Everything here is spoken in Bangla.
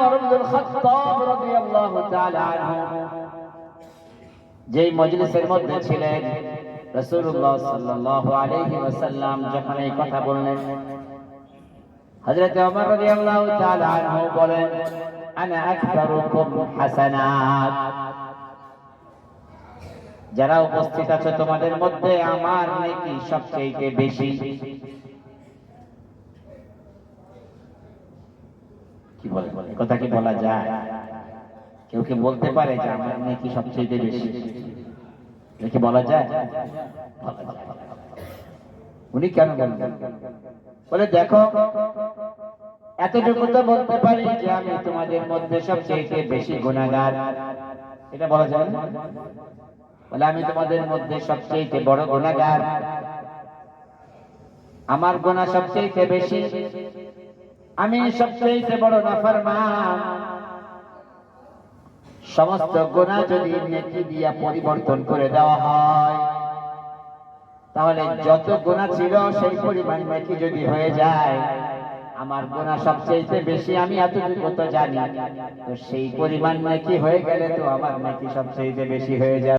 ওমর ইবনুল খাত্তাব রাদিয়াল্লাহু তাআলা আনহু যেই মজলিসের মধ্যে ছিলেন, রাসূলুল্লাহ সাল্লাল্লাহু আলাইহি ওয়াসাল্লাম যখন এই কথা বললেন, হযরত ওমর রাদিয়াল্লাহু তাআলা আনহু বলেন, আনা আকবারুকুম হাসানাত, যারা উপস্থিত আছে তোমাদের মধ্যে আমার নেকি সবচেয়ে বেশি। কি বলে কথা কি বলা যায়? কেউ কি বলতে পারে যে আমার নেকি সবচেয়ে বেশি? কি বলা যায়? উনি কেন বললেন? বলে দেখো, এতটুকু তো বলতে পারি যে আমি তোমাদের মধ্যে সবচেয়ে বেশি গুনাহগার, এটা বলা যায় না? বলে আমি তোমাদের মধ্যে সবচেয়ে বড় গুনাহগার, আমার গুনাহ সবচেয়ে বেশি, আমি সবচেয়ে বড় নাফরমান। সমস্ত গুনাহ যদি নেকি দিয়া পরিবর্তন করে দেওয়া হয়, তাহলে যত গুনাহ ছিল সেই পরিমাণ নেকি যদি হয়ে যায়, আমার গুনাহ সবচেয়ে বেশি, আমি এতটুকু তো জানি, তো সেই পরিমাণ নেকি হয়ে গেলে তো আমার নেকি সবচেয়ে বেশি হয়ে যায়।